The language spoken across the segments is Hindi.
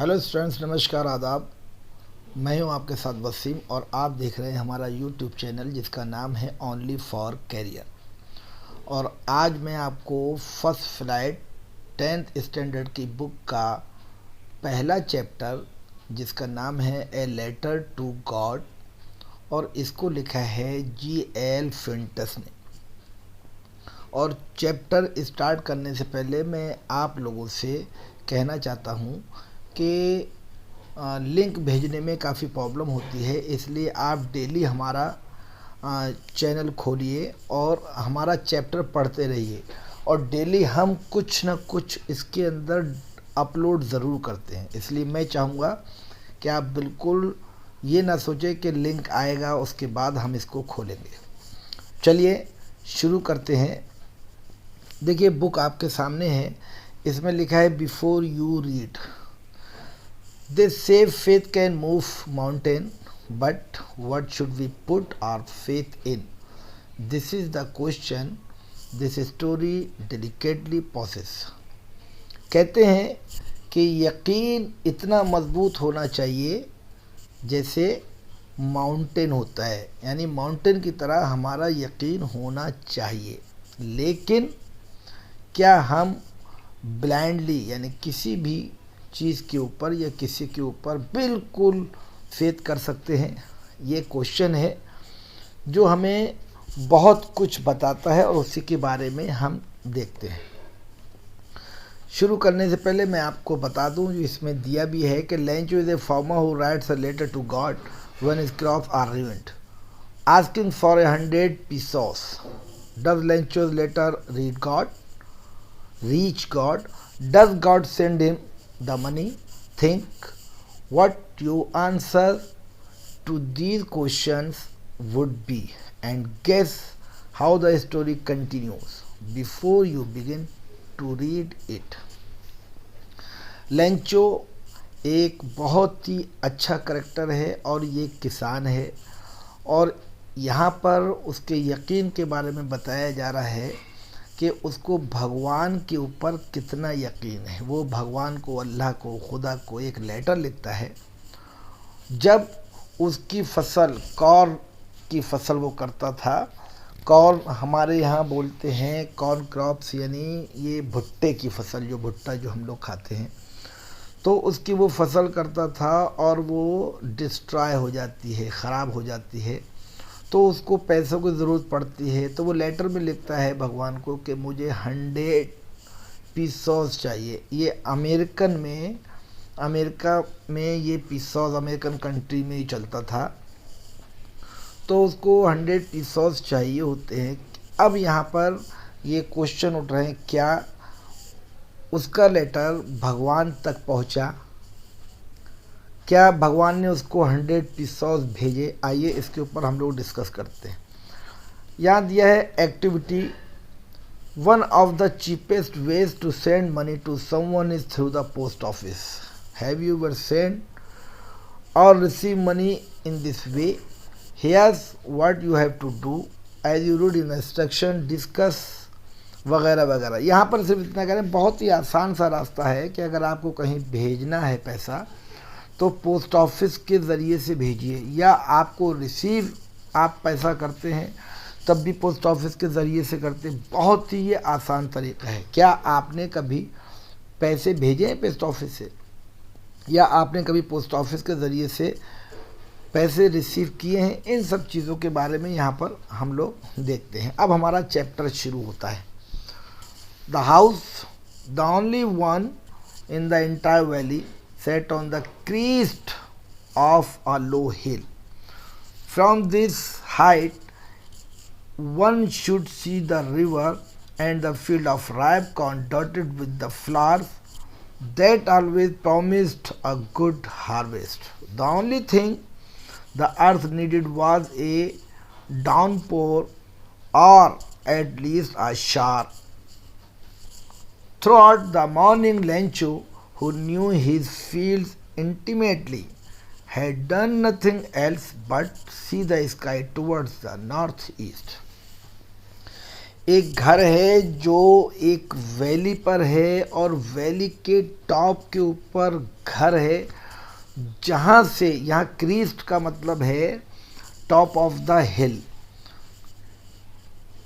हेलो स्टूडेंट्स, नमस्कार, आदाब। मैं हूं आपके साथ वसीम और आप देख रहे हैं हमारा यूट्यूब चैनल जिसका नाम है ओनली फॉर कैरियर। और आज मैं आपको फर्स्ट फ्लाइट 10th स्टैंडर्ड की बुक का पहला चैप्टर जिसका नाम है ए लेटर टू गॉड, और इसको लिखा है G.L. फिंटस ने। और चैप्टर स्टार्ट करने से पहले मैं आप लोगों से कहना चाहता हूँ कि लिंक भेजने में काफ़ी प्रॉब्लम होती है, इसलिए आप डेली हमारा चैनल खोलिए और हमारा चैप्टर पढ़ते रहिए। और डेली हम कुछ ना कुछ इसके अंदर अपलोड ज़रूर करते हैं, इसलिए मैं चाहूँगा कि आप बिल्कुल ये ना सोचें कि लिंक आएगा उसके बाद हम इसको खोलेंगे। चलिए शुरू करते हैं। देखिए, बुक आपके सामने है, इसमें लिखा है before you read They say faith can move mountain, but what should we put our faith in? This is the question this story delicately poses. कहते हैं कि यकीन इतना मजबूत होना चाहिए जैसे माउंटेन होता है, यानी माउंटेन की तरह हमारा यकीन होना चाहिए। लेकिन क्या हम ब्लाइंडली यानी किसी भी चीज़ के ऊपर या किसी के ऊपर बिल्कुल फेथ कर सकते हैं? ये क्वेश्चन है जो हमें बहुत कुछ बताता है और उसी के बारे में हम देखते हैं। शुरू करने से पहले मैं आपको बता दूं, जो इसमें दिया भी है कि Lencho is a farmer who writes a letter to God when his crop are ruined, asking for 100 pesos. Does Lencho's letter reach God? Does God send him the money? Think what your answer to these questions would be and guess how the story continues before you begin to read it. Lencho एक बहुत ही अच्छा करेक्टर है और ये किसान है, और यहाँ पर उसके यकीन के बारे में बताया जा रहा है कि उसको भगवान के ऊपर कितना यकीन है। वो भगवान को, अल्लाह को, खुदा को एक लेटर लिखता है जब उसकी फसल, कॉर्न की फसल वो करता था। कॉर्न हमारे यहाँ बोलते हैं कॉर्न क्रॉप्स, यानी ये भुट्टे की फसल, जो भुट्टा जो हम लोग खाते हैं। तो उसकी वो फसल करता था और वो डिस्ट्रॉय हो जाती है, ख़राब हो जाती है, तो उसको पैसों की ज़रूरत पड़ती है। तो वो लेटर में लिखता है भगवान को कि मुझे 100 pesos चाहिए। ये अमेरिका में ये pesos अमेरिकन कंट्री में ही चलता था, तो उसको 100 pesos चाहिए होते हैं। अब यहाँ पर ये क्वेश्चन उठ रहे हैं, क्या उसका लेटर भगवान तक पहुँचा? क्या भगवान ने उसको 100 pesos भेजे? आइए इसके ऊपर हम लोग डिस्कस करते हैं। यहाँ दिया है activity, one of the cheapest ways to send money to someone is through the post office. Have you ever send or receive money in this way? Here's what you have to do as you read in instruction, discuss वगैरह वगैरह। यहाँ पर सिर्फ इतना करें, बहुत ही आसान सा रास्ता है कि अगर आपको कहीं भेजना है पैसा तो पोस्ट ऑफिस के ज़रिए से भेजिए, या आपको रिसीव आप पैसा करते हैं तब भी पोस्ट ऑफिस के ज़रिए से करते हैं। बहुत ही ये आसान तरीका है। क्या आपने कभी पैसे भेजे हैं पोस्ट ऑफिस से, या आपने कभी पोस्ट ऑफिस के ज़रिए से पैसे रिसीव किए हैं? इन सब चीज़ों के बारे में यहाँ पर हम लोग देखते हैं। अब हमारा चैप्टर शुरू होता है। The house, the only one in the entire valley, set on the crest of a low hill. From this height, one should see the river and the field of ripe corn dotted with the flowers that always promised a good harvest. The only thing the earth needed was a downpour, or at least a shower. Throughout the morning, Lencho, who knew his fields intimately, had done nothing else but see the sky towards the northeast. एक घर है जो एक वैली पर है और वैली के टॉप के ऊपर घर है, जहाँ से, यहाँ क्रीस्ट का मतलब है टॉप ऑफ द हिल,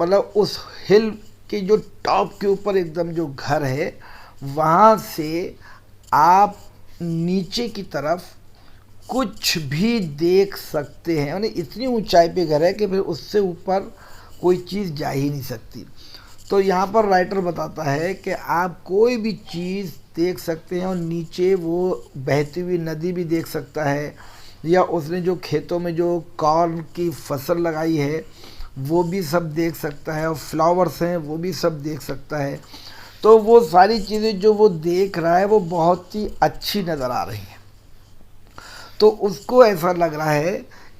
मतलब उस हिल के जो टॉप के ऊपर एकदम जो घर है, वहाँ से आप नीचे की तरफ कुछ भी देख सकते हैं। यानी इतनी ऊंचाई पे घर है कि फिर उससे ऊपर कोई चीज़ जा ही नहीं सकती। तो यहाँ पर राइटर बताता है कि आप कोई भी चीज़ देख सकते हैं और नीचे वो बहती हुई नदी भी देख सकता है, या उसने जो खेतों में जो कॉर्न की फसल लगाई है वो भी सब देख सकता है, और फ्लावर्स हैं वो भी सब देख सकता है। तो वो सारी चीज़ें जो वो देख रहा है वो बहुत ही अच्छी नज़र आ रही हैं। तो उसको ऐसा लग रहा है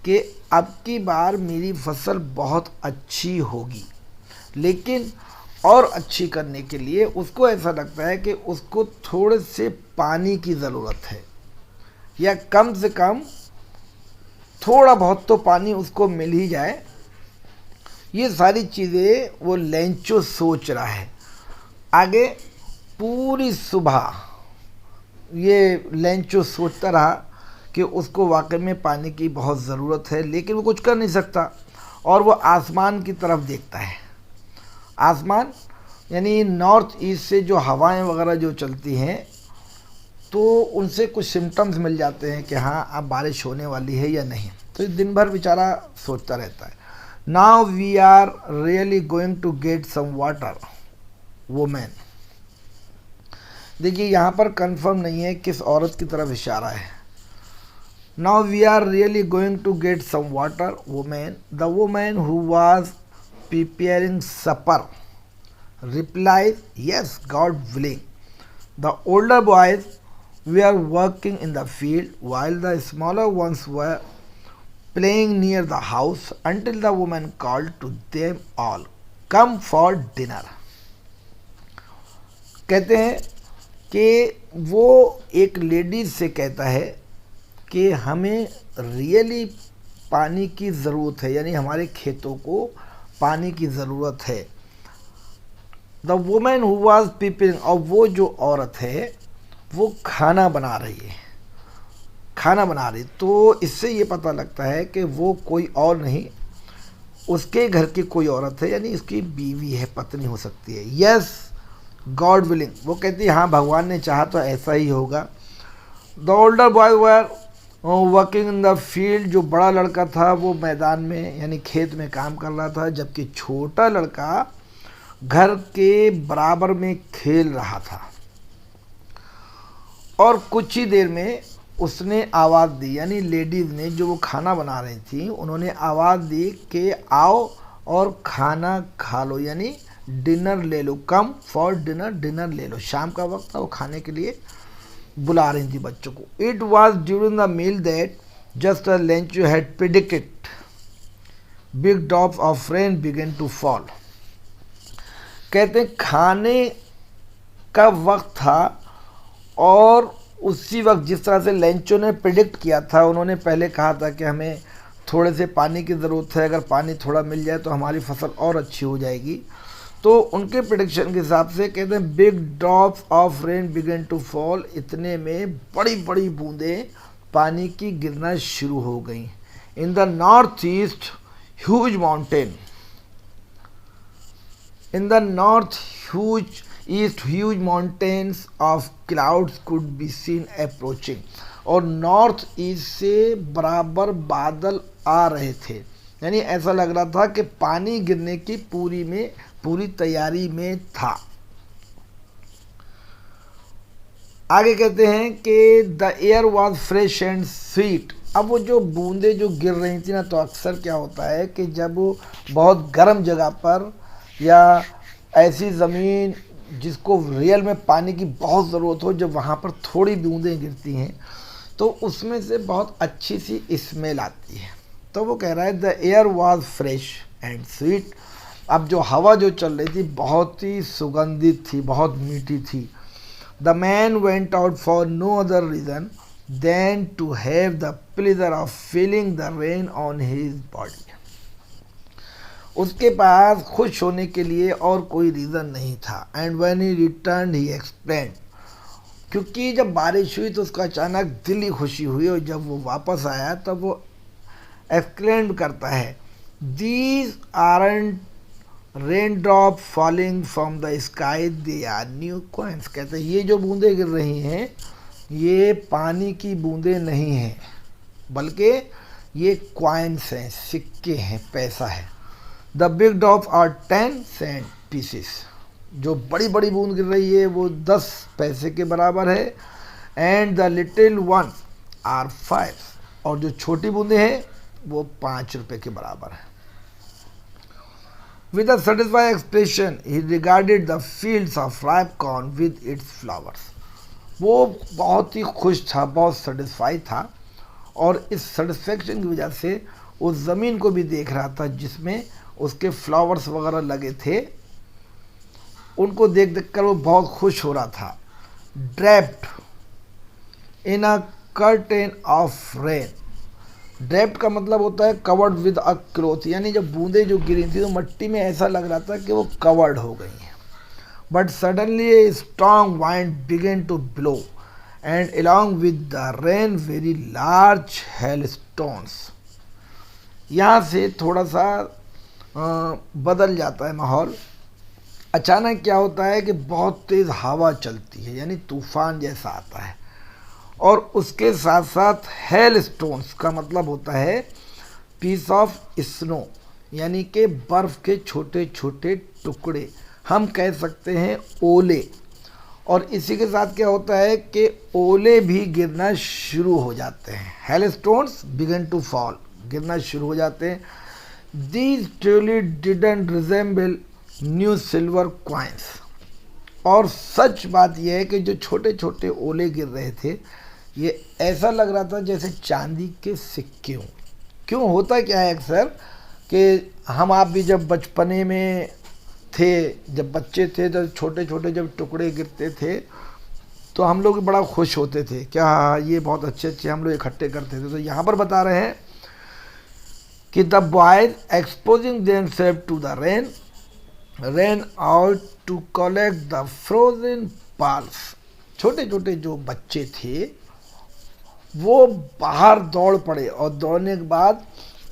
कि अब की बार मेरी फसल बहुत अच्छी होगी, लेकिन और अच्छी करने के लिए उसको ऐसा लगता है कि उसको थोड़े से पानी की ज़रूरत है, या कम से कम थोड़ा बहुत तो पानी उसको मिल ही जाए। ये सारी चीज़ें वो लेंचो सोच रहा है। आगे पूरी सुबह ये लेंचो सोचता रहा कि उसको वाकई में पानी की बहुत ज़रूरत है, लेकिन वो कुछ कर नहीं सकता, और वो आसमान की तरफ देखता है। आसमान यानी नॉर्थ ईस्ट से जो हवाएं वगैरह जो चलती हैं, तो उनसे कुछ सिम्टम्स मिल जाते हैं कि हाँ अब बारिश होने वाली है या नहीं। तो दिन भर बेचारा सोचता रहता है। Now we are really going to get some water women. देखिए यहाँ पर कंफर्म नहीं है किस औरत की तरफ इशारा है। Now we are really going to get some water women, the women who was preparing supper replied, yes, God willing. The older boys were working in the field while the smaller ones were playing near the house until the woman called to them all, come for dinner. कहते हैं कि वो एक लेडीज से कहता है कि हमें रियली पानी की ज़रूरत है, यानी हमारे खेतों को पानी की ज़रूरत है। The women who was preparing, और वो जो औरत है वो खाना बना रही है, खाना बना रही। तो इससे ये पता लगता है कि वो कोई और नहीं, उसके घर की कोई औरत है, यानी उसकी बीवी है, पत्नी हो सकती है। यस गॉड विलिंग, वो कहती है हाँ भगवान ने चाहा तो ऐसा ही होगा। The older boy were working in the field, जो बड़ा लड़का था वो मैदान में यानी खेत में काम कर रहा था, जबकि छोटा लड़का घर के बराबर में खेल रहा था। और कुछ ही देर में उसने आवाज़ दी, यानी लेडीज़ ने जो वो खाना बना रही थी उन्होंने आवाज़ दी कि आओ और खाना खा लो, यानी डिनर ले लो, कम फॉर डिनर, डिनर ले लो। शाम का वक्त था, वो खाने के लिए बुला रही थी बच्चों को। It was during the meal that just a lunch you had predicted big drops of rain began to fall. कहते हैं खाने का वक्त था, और उसी वक्त जिस तरह से लेंचो ने प्रिडिक्ट किया था, उन्होंने पहले कहा था कि हमें थोड़े से पानी की ज़रूरत है, अगर पानी थोड़ा मिल जाए तो हमारी फसल और अच्छी हो जाएगी। तो उनके प्रिडिक्शन के हिसाब से कहते हैं big drops of rain began to fall, इतने में बड़ी बड़ी बूंदें पानी की गिरना शुरू हो गई। In the north east huge mountain, in the north huge mountains of clouds could be seen approaching, और नॉर्थ ईस्ट से बराबर बादल आ रहे थे, यानी ऐसा लग रहा था कि पानी गिरने की पूरी तैयारी में था। आगे कहते हैं कि the air was fresh and sweet. अब वो जो बूंदें जो गिर रही थी ना, तो अक्सर क्या होता है कि जब वो बहुत गर्म जगह पर या ऐसी ज़मीन जिसको रियल में पानी की बहुत ज़रूरत हो, जब वहाँ पर थोड़ी बूंदें गिरती हैं तो उसमें से बहुत अच्छी सी स्मेल आती है। तो वो कह रहा है the air was fresh and sweet. अब जो हवा जो चल रही थी बहुत ही सुगंधित थी, बहुत मीठी थी। The man went out for no other reason than to have the pleasure of feeling the rain on his body. उसके पास खुश होने के लिए और कोई रीज़न नहीं था। And when he return he explain, क्योंकि जब बारिश हुई तो उसका अचानक दिल ही खुशी हुई, और जब वो वापस आया तब वो एक्सप्लेन करता है, these aren't rain drop falling from the sky, they are new coins. कहते हैं ये जो बूंदें गिर रही हैं ये पानी की बूंदें नहीं हैं, बल्कि ये कॉइन्स हैं, सिक्के हैं, पैसा है। The big drop are 10 cent pieces, जो बड़ी बड़ी बूंद गिर रही है वो 10 पैसे के बराबर है। And the little one are 5, और जो छोटी बूंदें हैं वो 5 रुपए के बराबर है। With a satisfied expression, he regarded the fields of ripe corn with its flowers. वो बहुत ही खुश था, बहुत सेटिस्फाई था, और इस सेटिस्फेक्शन की वजह से उस ज़मीन को भी देख रहा था जिसमें उसके फ्लावर्स वगैरह लगे थे। उनको देख देख कर वो बहुत खुश हो रहा था। Draped in a curtain of rain, draped का मतलब होता है कवर्ड विद अ क्लॉथ, यानी जब बूंदें जो गिरी थी तो मिट्टी में ऐसा लग रहा था कि वो कवर्ड हो गई हैं। But suddenly a strong wind began to blow and along with the rain very large hail stones. यहाँ से थोड़ा सा बदल जाता है माहौल। अचानक क्या होता है कि बहुत तेज़ हवा चलती है, यानी तूफान जैसा आता है, और उसके साथ साथ हेल स्टोन्स का मतलब होता है पीस ऑफ स्नो, यानी कि बर्फ़ के छोटे छोटे टुकड़े, हम कह सकते हैं ओले। और इसी के साथ क्या होता है कि ओले भी गिरना शुरू हो जाते हैं। Hail stones began to fall, गिरना शुरू हो जाते हैं। These truly didn't resemble new silver coins, और सच बात यह है कि जो छोटे छोटे ओले गिर रहे थे ये ऐसा लग रहा था जैसे चांदी के सिक्के हों। क्यों, होता क्या है अक्सर कि हम आप भी जब बचपने में थे, जब बच्चे थे, तो छोटे छोटे जब टुकड़े गिरते थे तो हम लोग बड़ा खुश होते थे, क्या ये बहुत अच्छे अच्छे हम लोग इकट्ठे करते थे। तो यहाँ पर बता रहे हैं कि the boys exposing themselves to the rain ran out to collect the frozen pearls। छोटे छोटे जो बच्चे थे वो बाहर दौड़ पड़े, और दौड़ने के बाद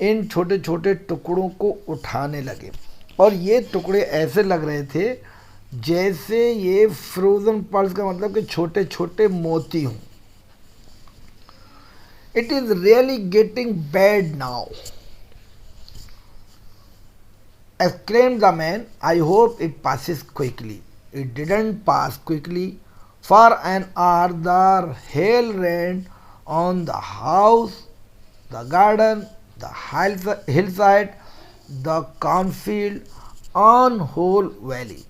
इन छोटे छोटे टुकड़ों को उठाने लगे, और ये टुकड़े ऐसे लग रहे थे जैसे ये फ्रोजन पर्ल्स का मतलब कि छोटे छोटे मोती हों। It is really getting bad now, exclaimed the man. I hope it passes quickly. It didn't pass quickly. For an hour the hail rained on the house, the garden, the hillside, the cornfield, on whole valley.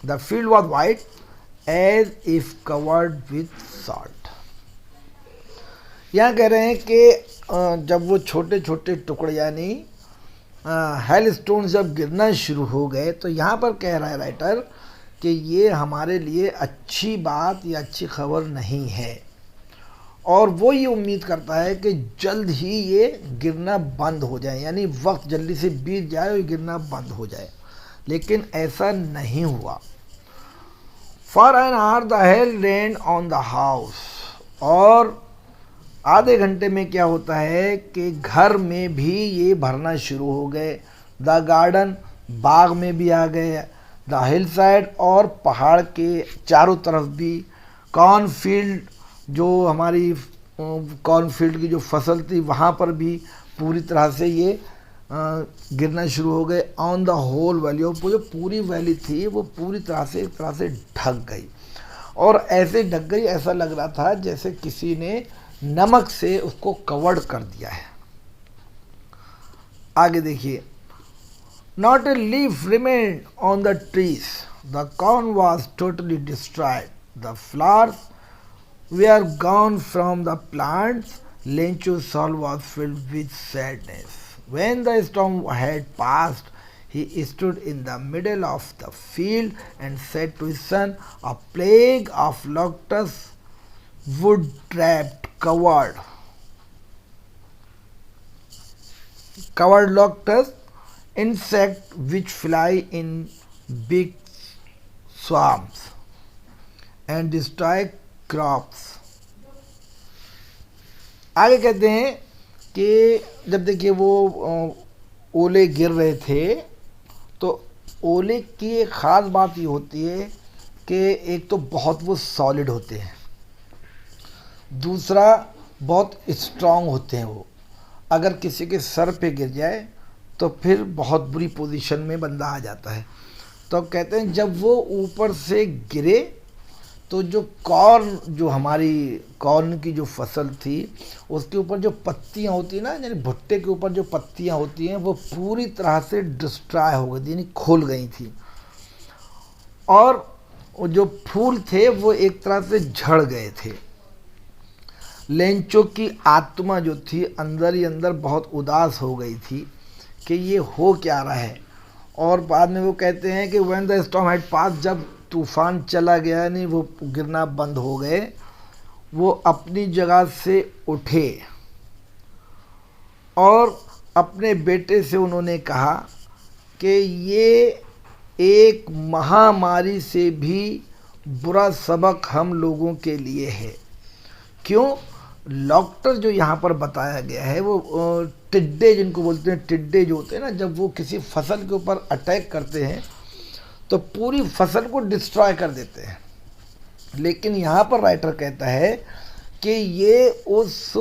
The field was white as if covered with salt. यहाँ कह रहे हैं कि जब वो छोटे छोटे टुकड़े यानी हेल स्टोन जब गिरना शुरू हो गए, तो यहाँ पर कह रहा है राइटर कि ये हमारे लिए अच्छी बात या अच्छी खबर नहीं है, और वो ये उम्मीद करता है कि जल्द ही ये गिरना बंद हो जाए, यानी वक्त जल्दी से बीत जाए और गिरना बंद हो जाए। लेकिन ऐसा नहीं हुआ। For an hour the hell rain on the house, और आधे घंटे में क्या होता है कि घर में भी ये भरना शुरू हो गए। द गार्डन, बाग में भी आ गए। द हिल साइड, और पहाड़ के चारों तरफ भी। कॉर्नफील्ड, जो हमारी कॉर्नफील्ड की जो फसल थी वहाँ पर भी पूरी तरह से ये गिरना शुरू हो गए। ऑन द होल वैली, और जो पूरी वैली थी वो पूरी तरह से एक तरह से ढक गई, और ऐसे ढक गई ऐसा लग रहा था जैसे किसी ने नमक से उसको कवर्ड कर दिया है। आगे देखिए, not a leaf remain on the trees, the corn was totally destroyed, the flowers were gone from the plants, Lencho's soul was filled with sadness. When the storm had passed, he stood in the middle of the field and said to his son, a plague of locusts wood trapped covered locust insect which fly in big swarms and destroy crops. आगे कहते हैं कि जब देखिए वो ओले गिर रहे थे तो ओले की एक ख़ास बात ये होती है कि एक तो बहुत वो सॉलिड होते हैं, दूसरा बहुत स्ट्रांग होते हैं। वो अगर किसी के सर पे गिर जाए तो फिर बहुत बुरी पोजीशन में बंदा आ जाता है। तो कहते हैं जब वो ऊपर से गिरे तो जो कॉर्न, जो हमारी कॉर्न की जो फसल थी उसके ऊपर जो पत्तियां होती हैं ना, यानी भुट्टे के ऊपर जो पत्तियां होती हैं वो पूरी तरह से डिस्ट्रॉय हो गई थी, यानी खोल गई थी। और वो जो फूल थे वो एक तरह से झड़ गए थे। लेंचो की आत्मा जो थी अंदर ही अंदर बहुत उदास हो गई थी कि ये हो क्या रहा है। और बाद में वो कहते हैं कि व्हेन द स्टॉर्म हैड पास, जब तूफान चला गया, नहीं वो गिरना बंद हो गए, वो अपनी जगह से उठे और अपने बेटे से उन्होंने कहा कि ये एक महामारी से भी बुरा सबक हम लोगों के लिए है। क्यों? लॉक्टर जो यहाँ पर बताया गया है वो टिड्डे, जिनको बोलते हैं टिड्डे जो होते हैं ना, जब वो किसी फसल के ऊपर अटैक करते हैं तो पूरी फसल को डिस्ट्रॉय कर देते हैं। लेकिन यहाँ पर राइटर कहता है कि ये उस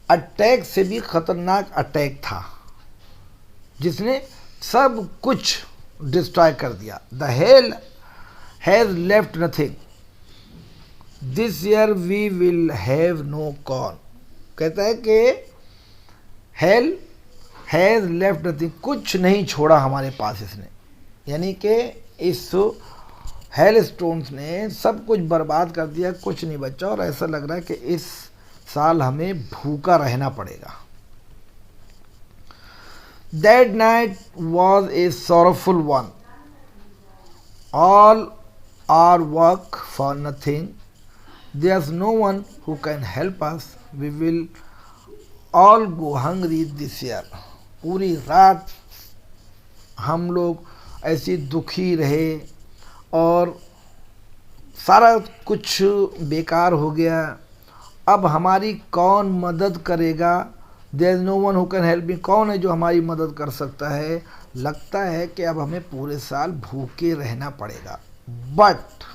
अटैक से भी खतरनाक अटैक था जिसने सब कुछ डिस्ट्रॉय कर दिया। The hail has left nothing, this year we will have no corn. कहता है कि हेल हैज लेफ्ट नथिंग, कुछ नहीं छोड़ा हमारे पास इसने, यानी कि इस हेल स्टोन्स ने सब कुछ बर्बाद कर दिया, कुछ नहीं बचा। और ऐसा लग रहा है कि इस साल हमें भूखा रहना पड़ेगा। That night was a sorrowful one. All our work for nothing. There's no one who can help us. We will all go hungry this year. पूरी रात हम लोग ऐसे दुखी रहे और सारा कुछ बेकार हो गया। अब हमारी कौन मदद करेगा? There is no one who can help me. कौन है जो हमारी मदद कर सकता है? लगता है कि अब हमें पूरे साल भूखे रहना पड़ेगा। But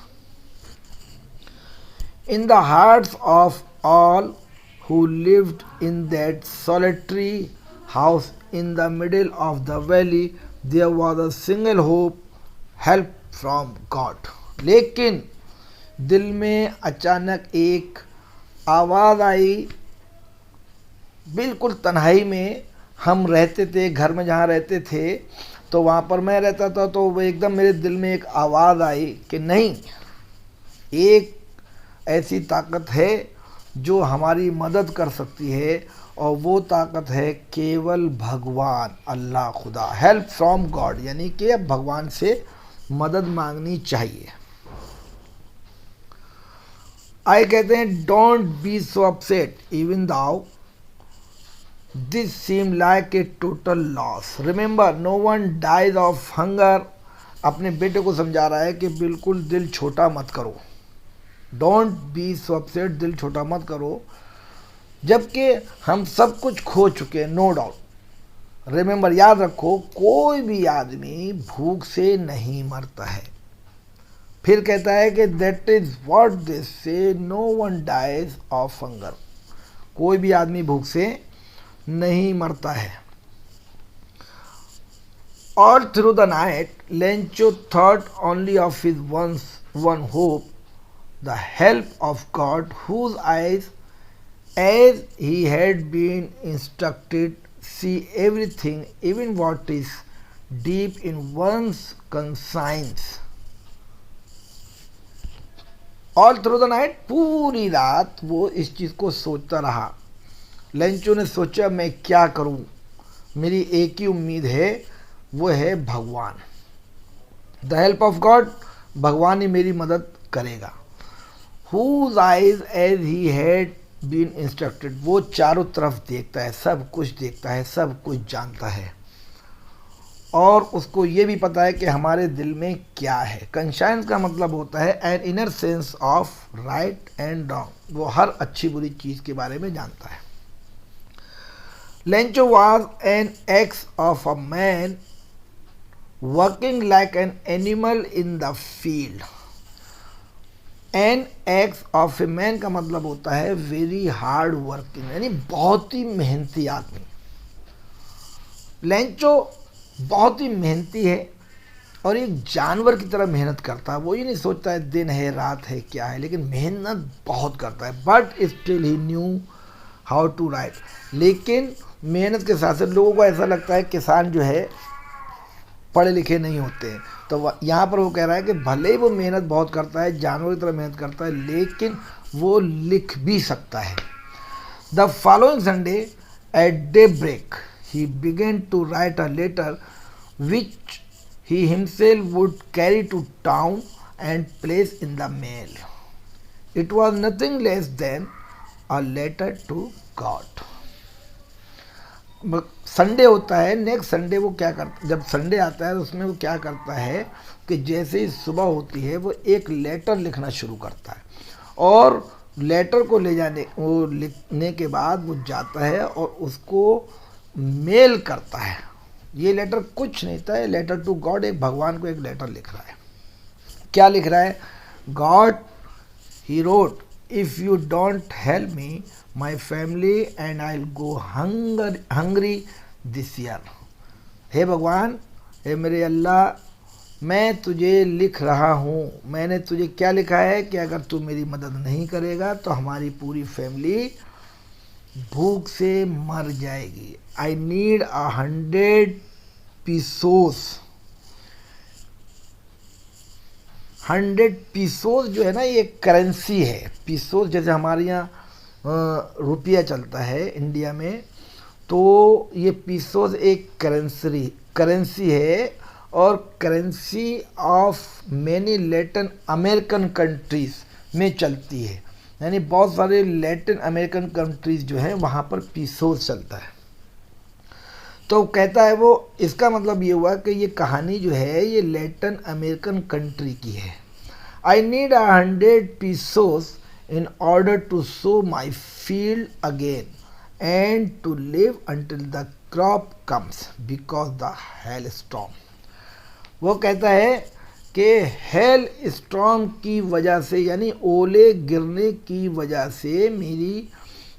in the hearts of all who lived in that solitary house in the middle of the valley, there was a single hope, help from God. लेकिन दिल में अचानक एक आवाज़ आई। बिल्कुल तन्हाई में हम रहते थे, घर में जहाँ रहते थे तो वहाँ पर मैं रहता था, तो वो एकदम मेरे दिल में एक आवाज़ आई कि नहीं, एक ऐसी ताकत है जो हमारी मदद कर सकती है और वो ताकत है केवल भगवान, अल्लाह, खुदा। हेल्प फ्रॉम गॉड, यानी कि अब भगवान से मदद मांगनी चाहिए। आए कहते हैं don't be so upset even though this seem like a total loss, remember no one dies of hunger. अपने बेटे को समझा रहा है कि बिल्कुल दिल छोटा मत करो। डोंट बी सो अपसेट, दिल छोटा मत करो, जबकि हम सब कुछ खो चुके हैं, नो डाउट। रिमेंबर, याद रखो, कोई भी आदमी भूख से नहीं मरता है। फिर कहता है कि that is what they say, no one dies of hunger, कोई भी आदमी भूख से नहीं मरता है। All through the night, Lencho thought only of his one hope, the help of God, whose eyes, as he had been instructed, see everything, even what is deep in one's conscience. All through the night, पूरी रात वो इस चीज़ को सोचता रहा। लेंचो ने सोचा मैं क्या करूं, मेरी एक ही उम्मीद है, वो है भगवान। द हेल्प ऑफ गॉड, भगवान ही मेरी मदद करेगा। Whose eyes as he had been instructed, वो चारों तरफ देखता है, सब कुछ देखता है, सब कुछ जानता है। और उसको ये भी पता है कि हमारे दिल में क्या है। कंशाइंस का मतलब होता है an inner sense of right and wrong, वो हर अच्छी बुरी चीज़ के बारे में जानता है। Lencho was an ox of a man working like an animal in the field. An ox of a man का मतलब होता है वेरी हार्ड वर्किंग, यानी बहुत ही मेहनती आदमी। लेंचो बहुत ही मेहनती है और एक जानवर की तरह मेहनत करता है। वो ये नहीं सोचता है दिन है रात है क्या है, लेकिन मेहनत बहुत करता है। But still he knew how to write. लेकिन मेहनत के साथ साथ लोगों को ऐसा लगता है किसान जो है पढ़े लिखे नहीं होते हैं, तो यहाँ पर वो कह रहा है कि भले ही वो मेहनत बहुत करता है, जानवर की तरह मेहनत करता है, लेकिन वो लिख भी सकता है। The following Sunday at day break he began to write a letter which he himself would carry to town and place in the mail. It was nothing less than a letter to God. Sunday होता है, नेक्स्ट संडे वो क्या करता, जब संडे आता है तो उसमें वो क्या करता है कि जैसे ही सुबह होती है वो एक लेटर लिखना शुरू करता है, और लेटर को ले जाने वो लिखने के बाद वो जाता है और उसको मेल करता है। ये लेटर कुछ नहीं था, लेटर टू गॉड, एक भगवान को एक लेटर लिख रहा है। क्या लिख रहा है? God, he wrote, if you don't help me my family and I will go hungry this year. हे भगवान, हे मेरे अल्लाह, मैं तुझे लिख रहा हूँ। मैंने तुझे क्या लिखा है कि अगर तू मेरी मदद नहीं करेगा तो हमारी पूरी फैमिली भूख से मर जाएगी। आई नीड 100 पीसोस। 100 पीसोस जो है ना, ये करेंसी है। पीसोस जैसे हमारे यहाँ रुपया चलता है इंडिया में, तो ये पीसोस एक करेंसी है, और currency of many Latin American countries में चलती है। यानी बहुत सारे लैटिन अमेरिकन कंट्रीज़ जो हैं वहाँ पर पीसोस चलता है। तो कहता है वो, इसका मतलब ये हुआ कि ये कहानी जो है ये लैटिन अमेरिकन कंट्री की है। I need 100 pesos in order to sow my field again and to live until the crop comes because the hail storm. वो कहता है कि हेल स्टॉर्म की वजह से, यानी ओले गिरने की वजह से मेरी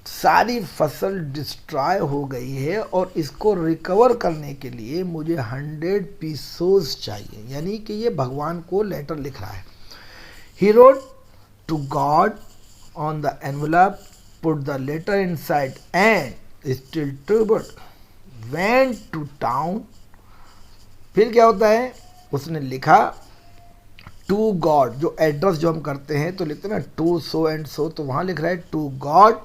सारी फसल डिस्ट्रॉय हो गई है, और इसको रिकवर करने के लिए मुझे 100 पीसोस चाहिए। यानी कि ये भगवान को लेटर लिख रहा है। He wrote to God on the envelope, put the letter inside and still troubled went to town. फिर क्या होता है, उसने लिखा टू गॉड, जो एड्रेस जो हम करते हैं तो लिखते हैं ना टू सो एंड सो, तो वहाँ लिख रहा है टू गॉड।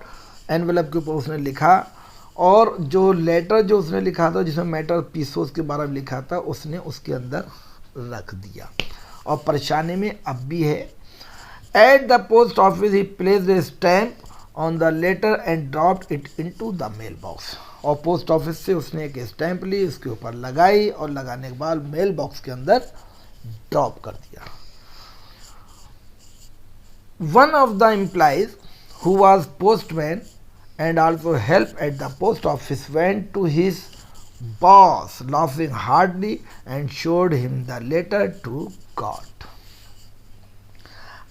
एनवेलप के ऊपर उसने लिखा, और जो लेटर जो उसने लिखा था जिसमें मैटर पीसोस के बारे में लिखा था उसने उसके अंदर रख दिया। और परेशानी में अब भी है। At the post office he placed a stamp on the letter and dropped it into the mail box. और पोस्ट ऑफिस से उसने एक स्टैम्प ली, उसके ऊपर लगाई, और लगाने के बाद मेल बॉक्स के अंदर ड्रॉप कर दिया। One of the employees, who was postman and also helped at the post office, went to his boss laughing heartily and showed him the letter to God.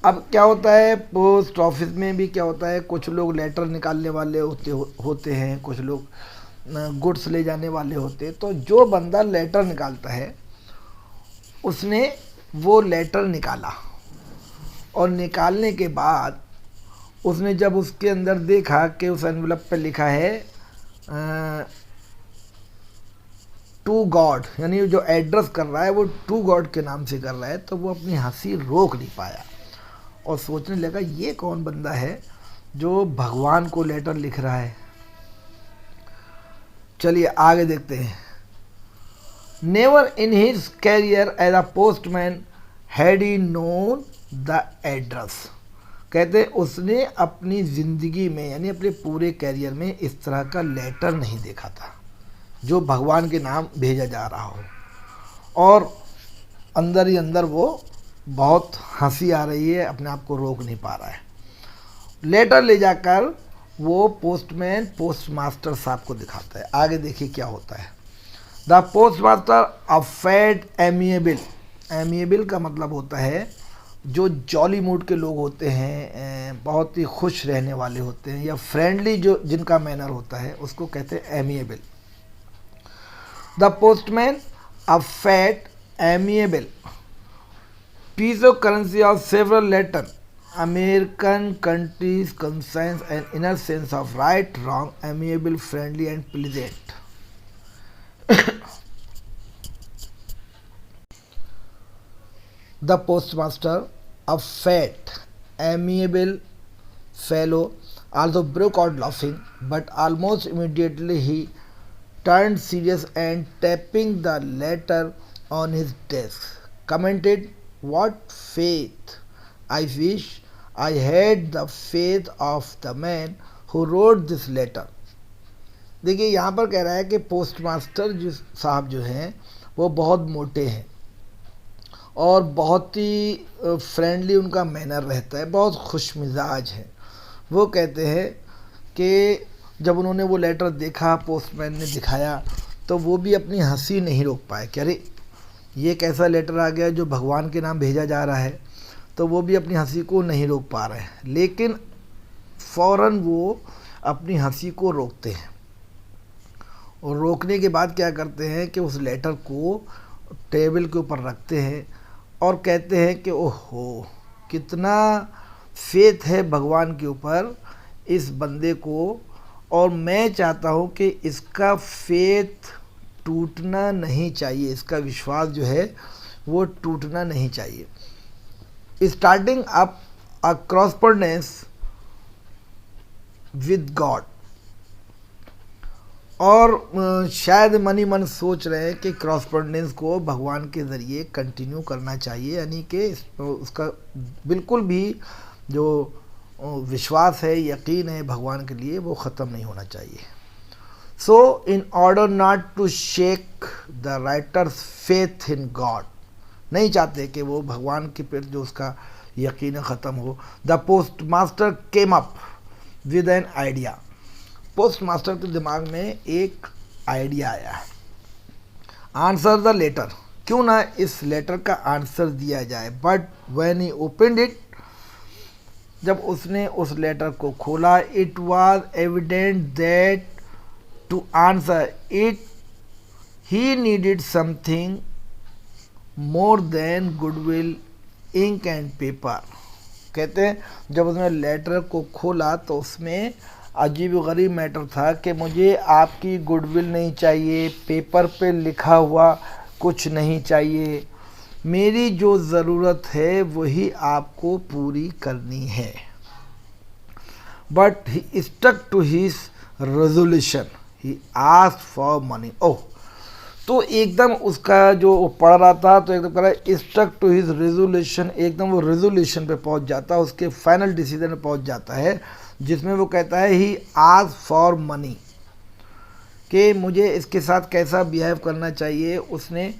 अब क्या होता है, पोस्ट ऑफिस में भी क्या होता है, कुछ लोग लेटर निकालने वाले होते हैं, कुछ लोग गुड्स ले जाने वाले होते हैं। तो जो बंदा लेटर निकालता है उसने वो लेटर निकाला, और निकालने के बाद उसने जब उसके अंदर देखा कि उस एनवेलप पे लिखा है टू गॉड, यानी जो एड्रेस कर रहा है वो टू गॉड के नाम से कर रहा है, तो वो अपनी हंसी रोक नहीं पाया और सोचने लगा ये कौन बंदा है जो भगवान को लेटर लिख रहा है। चलिए आगे देखते हैं। Never in his career as a postman had he known the address. कहते उसने अपनी ज़िंदगी में, यानी अपने पूरे कैरियर में इस तरह का लेटर नहीं देखा था जो भगवान के नाम भेजा जा रहा हो। और अंदर ही अंदर वो बहुत हंसी आ रही है, अपने आप को रोक नहीं पा रहा है। लेटर ले जाकर वो पोस्टमैन पोस्ट मास्टर साहब को दिखाता है। आगे देखिए क्या होता है। The post master afraid amiable. Amiable का मतलब होता है जो जॉली मूड के लोग होते हैं, बहुत ही खुश रहने वाले होते हैं, या फ्रेंडली जो जिनका मैनर होता है उसको कहते हैं amiable. The postman afraid amiable piece of currency of several Latin American countries concerns an inner sense of right, wrong, amiable, friendly, and pleasant. The postmaster, a fat, amiable fellow, also broke out laughing, but almost immediately he turned serious and tapping the letter on his desk, commented, "What faith! I wish I had the faith of the man who wrote this letter." देखिए यहाँ पर कह रहा है कि पोस्ट मास्टर जो साहब जो हैं वो बहुत मोटे हैं और बहुत ही फ्रेंडली उनका मैनर रहता है, बहुत खुश मिजाज है। वो कहते हैं कि जब उन्होंने वो लेटर देखा, पोस्टमैन ने दिखाया, तो वो भी अपनी हंसी नहीं रोक पाए कि अरे ये कैसा लेटर आ गया जो भगवान के नाम भेजा जा रहा है। तो वो भी अपनी हंसी को नहीं रोक पा रहे हैं, लेकिन फ़ौरन वो अपनी हंसी को रोकते हैं। और रोकने के बाद क्या करते हैं कि उस लेटर को टेबल के ऊपर रखते हैं और कहते हैं कि ओहो, कितना फेथ है भगवान के ऊपर इस बंदे को, और मैं चाहता हूँ कि इसका फेथ टूटना नहीं चाहिए, इसका विश्वास जो है वो टूटना नहीं चाहिए। Starting up a correspondence with God. और शायद मन ही मन सोच रहे हैं कि कॉरस्पॉन्डेंस को भगवान के ज़रिए कंटिन्यू करना चाहिए, यानी कि उसका बिल्कुल भी जो विश्वास है, यकीन है भगवान के लिए, वो ख़त्म नहीं होना चाहिए। So in order not to shake the writer's faith in God, नहीं चाहते कि वो भगवान के प्रति जो उसका यकीन ख़त्म हो। The post master came up with an idea. Post master के दिमाग में एक आइडिया आया, आंसर द लेटर, क्यों ना इस लेटर का आंसर दिया जाए। But when he opened it, जब उसने उस लेटर को खोला, it was evident that to answer it he needed something more than goodwill, ink and paper. कहते हैं जब उसने लेटर को खोला तो उसमें अजीब गरीब मैटर था कि मुझे आपकी गुडविल नहीं चाहिए, पेपर पे लिखा हुआ कुछ नहीं चाहिए, मेरी जो ज़रूरत है वही आपको पूरी करनी है। But he stuck to his resolution, he asked for money. ओह, तो एकदम उसका जो वो पढ़ रहा था तो एकदम कह रहा है स्टक टू हिज रेजोल्यूशन, एकदम वो रेजोल्यूशन पे पहुंच जाता है, उसके फाइनल डिसीजन पे पहुंच जाता है, जिसमें वो कहता है ही आस्क्ड फॉर मनी, कि मुझे इसके साथ कैसा बिहेव करना चाहिए। उसने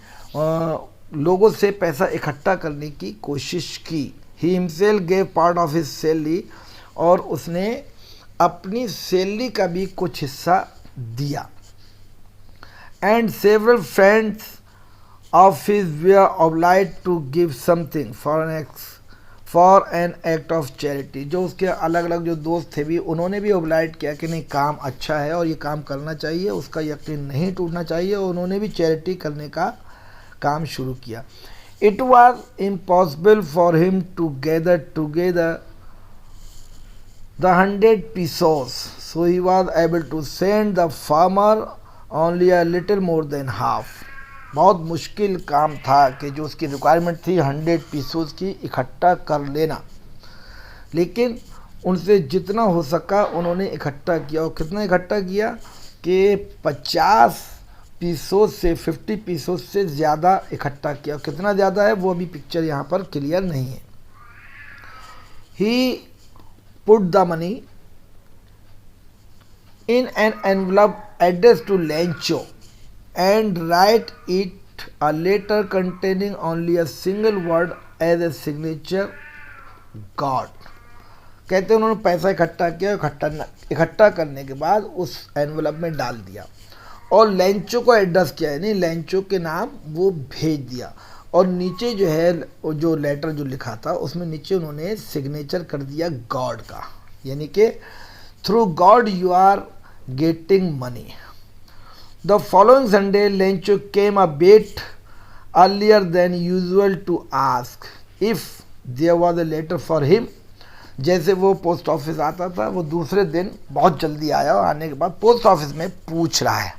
लोगों से पैसा इकट्ठा करने की कोशिश की। He himself gave part of his salary, और उसने अपनी सैलरी का भी कुछ हिस्सा दिया। And several friends of his were obliged to give something for an act of charity. जो उसके अलग अलग जो दोस्त थे भी, उन्होंने भी ऑब्लाइज किया कि नहीं, काम अच्छा है और ये काम करना चाहिए, उसका यकीन नहीं टूटना चाहिए, और उन्होंने भी चैरिटी करने का काम शुरू किया। It was impossible for him to gather together the 100 pesos, so he was able to send the farmer only a little more than half. बहुत मुश्किल काम था कि जो उसकी रिक्वायरमेंट थी 100 पीसोस की इकट्ठा कर लेना, लेकिन उनसे जितना हो सका उन्होंने इकट्ठा किया। और कितना इकट्ठा किया कि 50 पीसोस से 50 पीसोस से ज़्यादा इकट्ठा किया। कितना ज़्यादा है वो अभी पिक्चर यहाँ पर क्लियर नहीं है। ही put the money in an envelope addressed to Lencho and write it a letter containing only a single word as a signature God। कहते हैं उन्होंने पैसा इकट्ठा किया, इकट्ठा करने के बाद उस एनवलप में डाल दिया और लेंचो को एड्रेस किया, यानी लेंचो के नाम वो भेज दिया। और नीचे जो है जो लेटर जो लिखा था उसमें नीचे उन्होंने सिग्नेचर कर दिया गॉड का, यानी कि through God you are getting money. The following Sunday Lencho came a bit earlier than usual to ask if there was a letter for him. जैसे वो पोस्ट ऑफिस आता था, वो दूसरे दिन बहुत जल्दी आया और आने के बाद पोस्ट ऑफिस में पूछ रहा है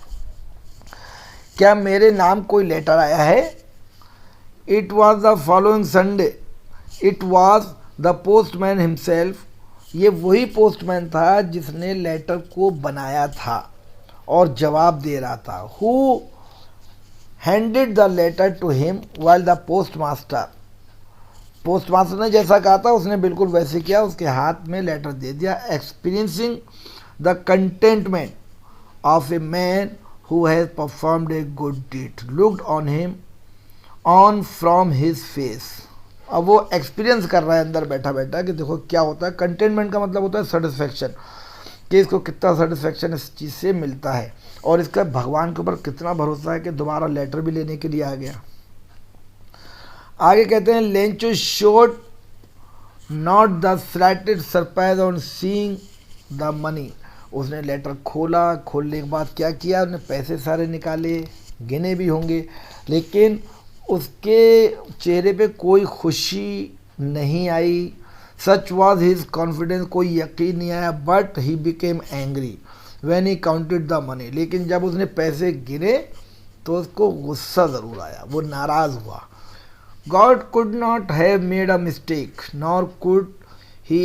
क्या मेरे नाम कोई लेटर आया है। It was the following Sunday, it was the postman himself. ये वही पोस्टमैन था जिसने लेटर को बनाया था और जवाब दे रहा था। Who handed the letter to him while the postmaster. Postmaster ने जैसा कहा था उसने बिल्कुल वैसे किया, उसके हाथ में लेटर दे दिया। Experiencing the contentment of a man who has performed a good deed looked on him on from his face. अब वो एक्सपीरियंस कर रहा है अंदर बैठा बैठा कि देखो क्या होता है। कंटेनमेंट का मतलब होता है सेटिस्फेक्शन, कि इसको कितना सेटिस्फेक्शन इस चीज़ से मिलता है और इसका भगवान के ऊपर कितना भरोसा है कि दोबारा लेटर भी लेने के लिए आ गया। आगे कहते हैं Lencho showed not the slightest surprise on seeing the money. उसने लेटर खोला, खोलने के बाद क्या किया, उसने पैसे सारे निकाले, गिने भी होंगे, लेकिन उसके चेहरे पे कोई खुशी नहीं आई। सच वॉज हिज कॉन्फिडेंस, कोई यकीन नहीं आया। But he became angry when he counted the money. लेकिन जब उसने पैसे गिने तो उसको गुस्सा ज़रूर आया, वो नाराज़ हुआ। God could not have made a mistake, nor could he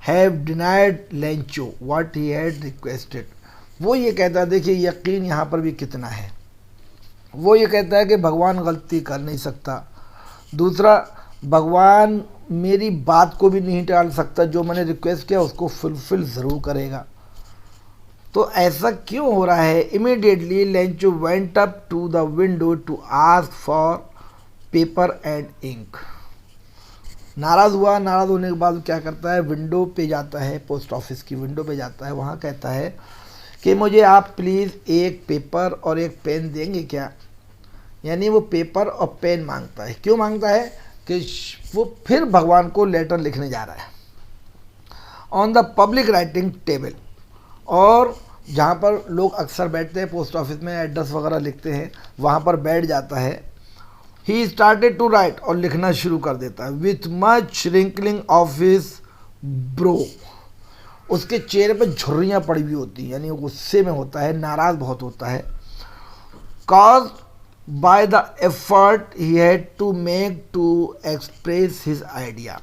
have denied Lencho what he had requested। वो ये कहता है, देखिए यकीन यहाँ पर भी कितना है। वो ये कहता है कि भगवान गलती कर नहीं सकता। दूसरा, भगवान मेरी बात को भी नहीं टाल सकता, जो मैंने रिक्वेस्ट किया उसको फुलफिल ज़रूर करेगा। तो ऐसा क्यों हो रहा है। Immediately Lencho went up to the window to ask for paper and ink. नाराज़ हुआ, नाराज़ होने के बाद क्या करता है, विंडो पे जाता है, पोस्ट ऑफिस की विंडो पे जाता है। वहाँ कहता है कि मुझे आप प्लीज़ एक पेपर और एक पेन देंगे क्या। यानी वो पेपर और पेन मांगता है। क्यों मांगता है कि वो फिर भगवान को लेटर लिखने जा रहा है। On the public writing table, और जहाँ पर लोग अक्सर बैठते हैं पोस्ट ऑफिस में, एड्रेस वगैरह लिखते हैं, वहाँ पर बैठ जाता है। ही स्टार्टेड टू राइट, और लिखना शुरू कर देता है। With much wrinkling of his bro, उसके चेहरे पर झुर्रियाँ पड़ी हुई होती हैं, यानी गुस्से में होता है, नाराज़ बहुत होता है। Cause by the effort he had to make to express his idea,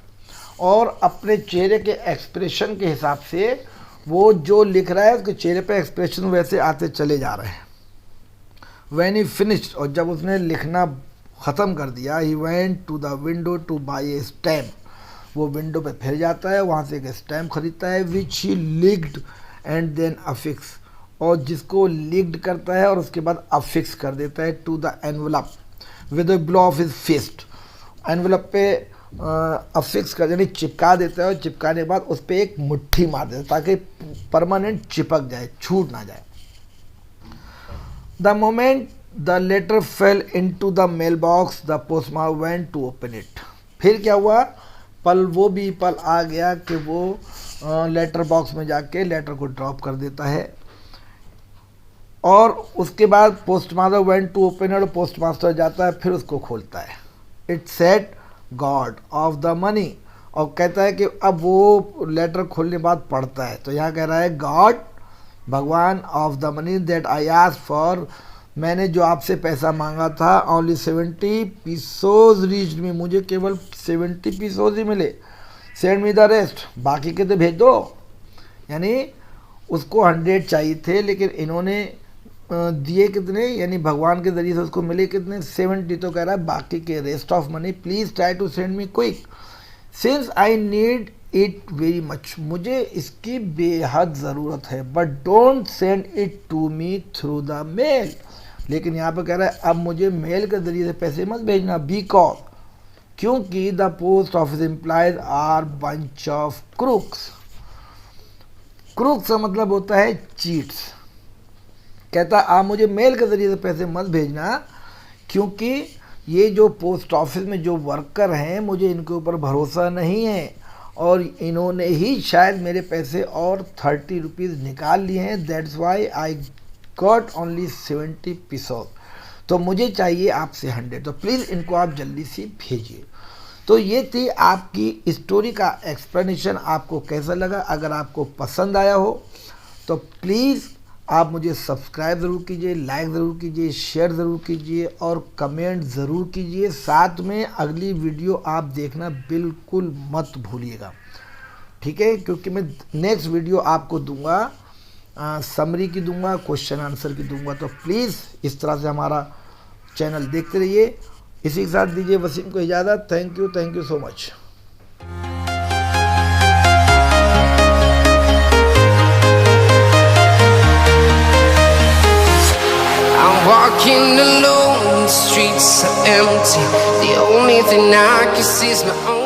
और अपने चेहरे के एक्सप्रेशन के हिसाब से वो जो लिख रहा है उसके चेहरे पे एक्सप्रेशन वैसे आते चले जा रहे हैं। व्हेन ही फिनिश्ड, और जब उसने लिखना ख़त्म कर दिया, he went to the window to buy a stamp, वो विंडो पे फिर जाता है, वहाँ से एक स्टैम्प खरीदता है। विच ही लिक्ड एंड देन अफिक्स, और जिसको लिक्ड करता है और उसके बाद अफिक्स कर देता है to the envelope with a blow of his fist. Envelope पे अफिक्स कर यानी चिपका देता है, और चिपकाने के बाद उस पर एक मुट्ठी मार देता है ताकि परमानेंट चिपक जाए, छूट ना जाए। The moment the letter fell into the mail box the postman went to open it. फिर क्या हुआ, वो भी पल आ गया कि वो लेटर बॉक्स में जाके लेटर को ड्रॉप कर देता है। और उसके बाद postmaster went to open it, postmaster जाता है फिर उसको खोलता है। It said God of the money, और कहता है कि अब वो लेटर खोलने के बाद पढ़ता है, तो यहाँ कह रहा है गॉड, भगवान, of the money that I asked for, मैंने जो आपसे पैसा मांगा था, ओनली 70 पीसोज रीच्ड मी, मुझे केवल 70 पीसोज ही मिले। सेंड मी द रेस्ट, बाकी के तो भेज दो। यानी उसको 100 चाहिए थे, लेकिन इन्होंने दिए कितने, यानी भगवान के ज़रिए से उसको मिले कितने, 70। तो कह रहा है बाकी के rest of money please try to send me quick since I need it very much, मुझे इसकी बेहद ज़रूरत है। But don't send it to me through the mail, लेकिन यहाँ पे कह रहा है अब मुझे मेल के ज़रिए से पैसे मत भेजना, बिकॉज क्योंकि the post office employees are bunch of crooks. Crooks का मतलब होता है चीट्स। कहता आप मुझे मेल के ज़रिए से पैसे मत भेजना क्योंकि ये जो पोस्ट ऑफिस में जो वर्कर हैं मुझे इनके ऊपर भरोसा नहीं है और इन्होंने ही शायद मेरे पैसे और 30 रुपीज़ निकाल लिए हैं, that's why I got only 70 पीसों। तो मुझे चाहिए आपसे 100, तो प्लीज़ इनको आप जल्दी से भेजिए। तो ये थी आपकी स्टोरी का एक्सप्लेनेशन। आपको कैसा लगा? अगर आपको पसंद आया हो तो प्लीज़ आप मुझे सब्सक्राइब ज़रूर कीजिए, लाइक ज़रूर कीजिए, शेयर ज़रूर कीजिए और कमेंट ज़रूर कीजिए। साथ में अगली वीडियो आप देखना बिल्कुल मत भूलिएगा, ठीक है? क्योंकि मैं नेक्स्ट वीडियो आपको दूंगा, समरी की दूंगा, क्वेश्चन आंसर की दूंगा। तो प्लीज़ इस तरह से हमारा चैनल देखते रहिए। इसी के साथ दीजिए वसीम को इजाज़त। Thank you so much. Walking alone, the streets are empty. The only thing I can see is my own